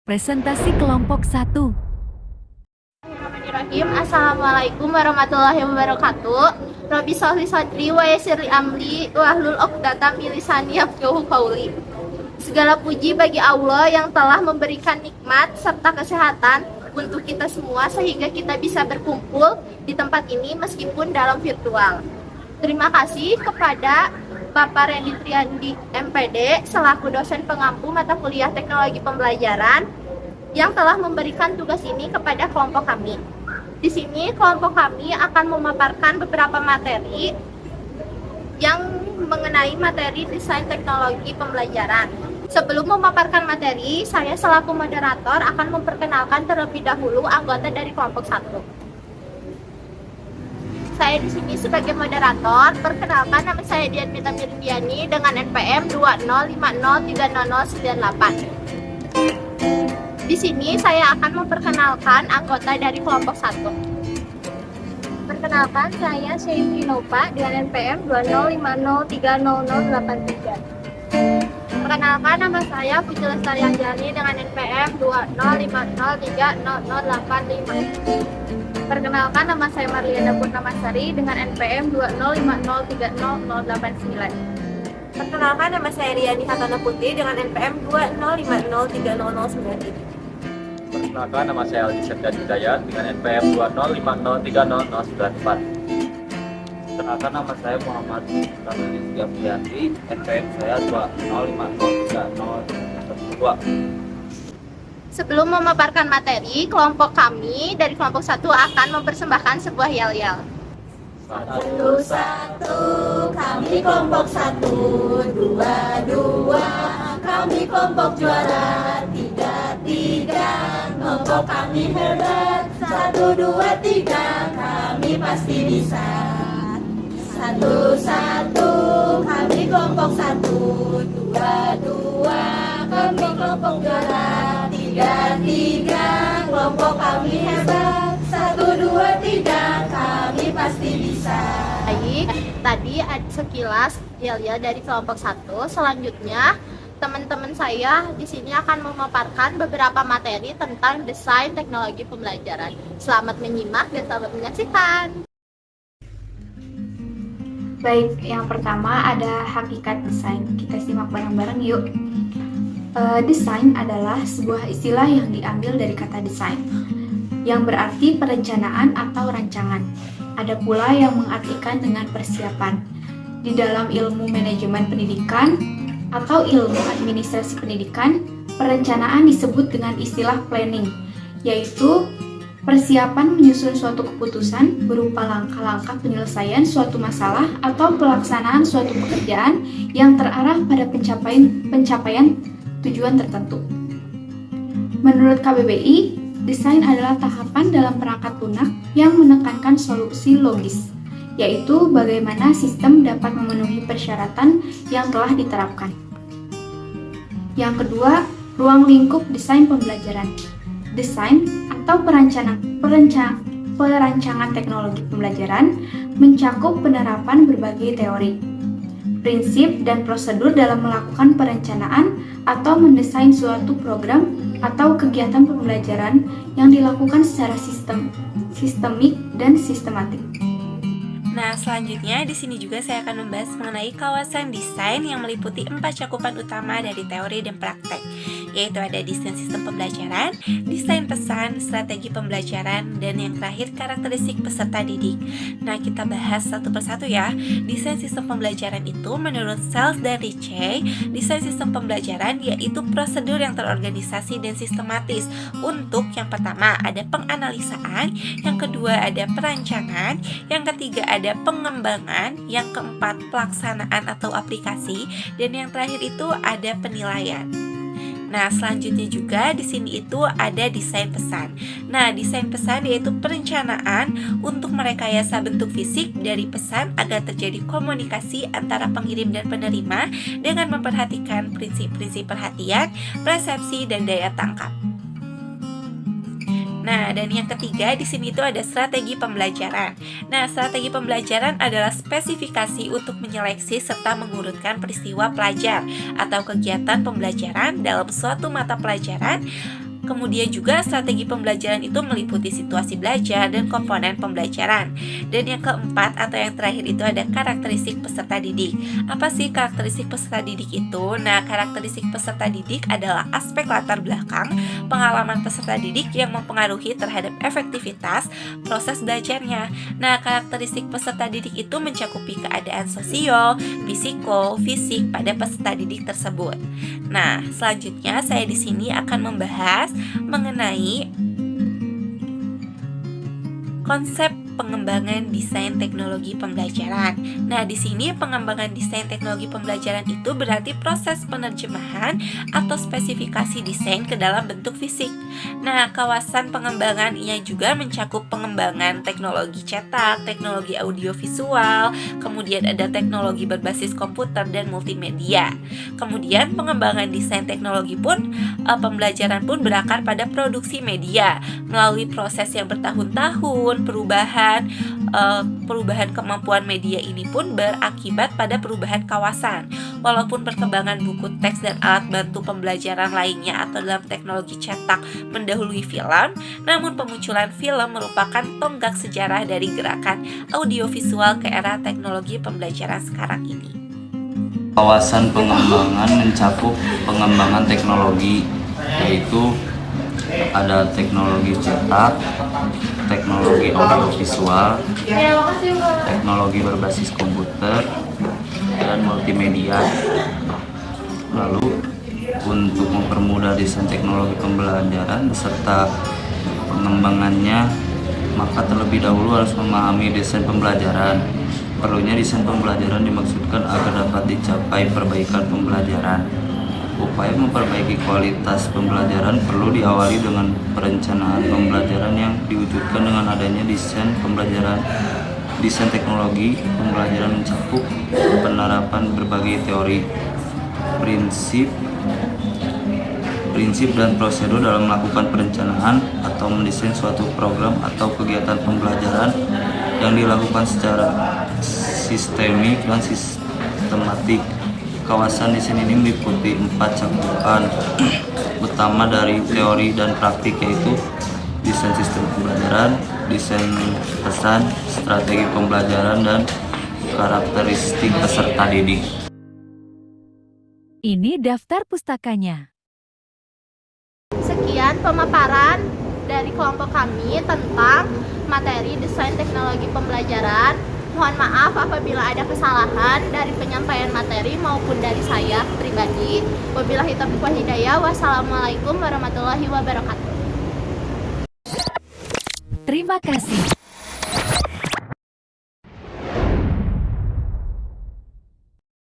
Presentasi kelompok 1. Bismillahirrahmanirrahim. Assalamualaikum warahmatullahi wabarakatuh. Rabbi sholli sadri wa yassirli amri wahlul 'uqdatam min lisani yafqahu qawli. Segala puji bagi Allah yang telah memberikan nikmat serta kesehatan untuk kita semua sehingga kita bisa berkumpul di tempat ini meskipun dalam virtual. Terima kasih kepada Bapak Randy Triandi MPD selaku dosen pengampu mata kuliah teknologi pembelajaran yang telah memberikan tugas ini kepada kelompok kami. Di sini kelompok kami akan memaparkan beberapa materi yang mengenai materi desain teknologi pembelajaran. Sebelum memaparkan materi, saya selaku moderator akan memperkenalkan terlebih dahulu anggota dari kelompok 1. Saya di sini sebagai moderator. Perkenalkan, nama saya Dian Mita Mirindiani dengan NPM 20503098. Di sini saya akan memperkenalkan anggota dari kelompok 1. Perkenalkan, saya Syaifri Nova dengan NPM 2050300083. Perkenalkan, nama saya Puji Lestari Anjani dengan NPM 20503085. Perkenalkan, nama saya Marliana Purnamasari dengan NPM 2050300089. Perkenalkan, nama saya Riani Hatana Putri dengan NPM 20503009. Perkenalkan, nama saya Aldi Septian Hidayat dengan NPM 20503004. Perkenalkan, nama saya Muhammad Ramli Syafiati, NPM saya 20503002. Sebelum memaparkan materi, kelompok kami dari kelompok 1 akan mempersembahkan sebuah yel-yel. Satu, kami kelompok 1. Dua, kami kelompok juara. Tiga, kelompok kami hebat. 1, 2, 3, kami pasti bisa. Satu, kami kelompok 1. Dua, kami kelompok juara. Tiga, kelompok kami hebat. 1, 2, 3, kami pasti bisa. Baik, tadi ada sekilas yel-yel dari kelompok 1. Selanjutnya, teman-teman saya di sini akan memaparkan beberapa materi tentang desain teknologi pembelajaran. Selamat menyimak dan selamat menyaksikan. Baik, yang pertama ada hakikat desain. Kita simak bareng-bareng yuk. Desain adalah sebuah istilah yang diambil dari kata desain, yang berarti perencanaan atau rancangan. Ada pula yang mengartikan dengan persiapan. Di dalam ilmu manajemen pendidikan atau ilmu administrasi pendidikan, perencanaan disebut dengan istilah planning, yaitu persiapan menyusun suatu keputusan berupa langkah-langkah penyelesaian suatu masalah atau pelaksanaan suatu pekerjaan yang terarah pada pencapaian tujuan tertentu. Menurut KBBI, desain adalah tahapan dalam perangkat lunak yang menekankan solusi logis, yaitu bagaimana sistem dapat memenuhi persyaratan yang telah diterapkan. Yang kedua, ruang lingkup desain pembelajaran. Desain atau perancangan teknologi pembelajaran mencakup penerapan berbagai teori, prinsip, dan prosedur dalam melakukan perencanaan atau mendesain suatu program atau kegiatan pembelajaran yang dilakukan secara sistemik dan sistematik. Nah, selanjutnya di sini juga saya akan membahas mengenai kawasan desain yang meliputi 4 cakupan utama dari teori dan praktek, yaitu ada desain sistem pembelajaran, desain pesan, strategi pembelajaran, dan yang terakhir karakteristik peserta didik. Nah, kita bahas satu persatu ya. Desain sistem pembelajaran itu menurut Sells dan Ritchie, desain sistem pembelajaran yaitu prosedur yang terorganisasi dan sistematis. Untuk yang pertama ada penganalisaan, yang kedua ada perancangan, yang ketiga ada pengembangan, yang keempat pelaksanaan atau aplikasi, dan yang terakhir itu ada penilaian. Nah, selanjutnya juga di sini itu ada desain pesan. Nah, desain pesan yaitu perencanaan untuk merekayasa bentuk fisik dari pesan agar terjadi komunikasi antara pengirim dan penerima dengan memperhatikan prinsip-prinsip perhatian, persepsi, dan daya tangkap. Nah, dan yang ketiga di sini itu ada strategi pembelajaran. Nah, strategi pembelajaran adalah spesifikasi untuk menyeleksi serta mengurutkan peristiwa pelajar atau kegiatan pembelajaran dalam suatu mata pelajaran Kemudian juga strategi pembelajaran itu meliputi situasi belajar dan komponen pembelajaran. Dan yang keempat atau yang terakhir itu ada karakteristik peserta didik. Apa sih karakteristik peserta didik itu? Nah, karakteristik peserta didik adalah aspek latar belakang pengalaman peserta didik yang mempengaruhi terhadap efektivitas proses belajarnya. Nah, karakteristik peserta didik itu mencakupi keadaan sosio, psiko, fisik pada peserta didik tersebut. Nah, selanjutnya saya di sini akan membahas mengenai konsep pengembangan desain teknologi pembelajaran. Nah, di sini pengembangan desain teknologi pembelajaran itu berarti proses penerjemahan atau spesifikasi desain ke dalam bentuk fisik. Nah, kawasan pengembangan ia juga mencakup pengembangan teknologi cetak, teknologi audiovisual, kemudian ada teknologi berbasis komputer dan multimedia. Kemudian pengembangan desain teknologi pun pembelajaran pun berakar pada produksi media melalui proses yang bertahun-tahun, perubahan kemampuan media ini pun berakibat pada perubahan kawasan. Walaupun perkembangan buku teks dan alat bantu pembelajaran lainnya atau dalam teknologi cetak mendahului film, namun pemunculan film merupakan tonggak sejarah dari gerakan audiovisual ke era teknologi pembelajaran sekarang ini. Kawasan pengembangan mencakup pengembangan teknologi, yaitu ada teknologi cetak, teknologi audiovisual, teknologi berbasis komputer, dan multimedia. Lalu untuk mempermudah desain teknologi pembelajaran beserta pengembangannya, maka terlebih dahulu harus memahami desain pembelajaran. Perlunya desain pembelajaran dimaksudkan agar dapat dicapai perbaikan pembelajaran. Upaya memperbaiki kualitas pembelajaran perlu diawali dengan perencanaan pembelajaran yang diwujudkan dengan adanya desain pembelajaran. Desain teknologi pembelajaran mencakup penerapan berbagai teori, prinsip dan prosedur dalam melakukan perencanaan atau mendesain suatu program atau kegiatan pembelajaran yang dilakukan secara sistemik dan sistematik. Kawasan desain ini meliputi 4 cakupan utama dari teori dan praktik, yaitu desain sistem pembelajaran, desain pesan, strategi pembelajaran, dan karakteristik peserta didik. Ini daftar pustakanya. Sekian pemaparan dari kelompok kami tentang materi desain teknologi pembelajaran. Mohon maaf apabila ada kesalahan dari penyampaian materi maupun dari saya pribadi. Wabillahi taufiq wal hidayah. Wassalamualaikum warahmatullahi wabarakatuh. Terima kasih.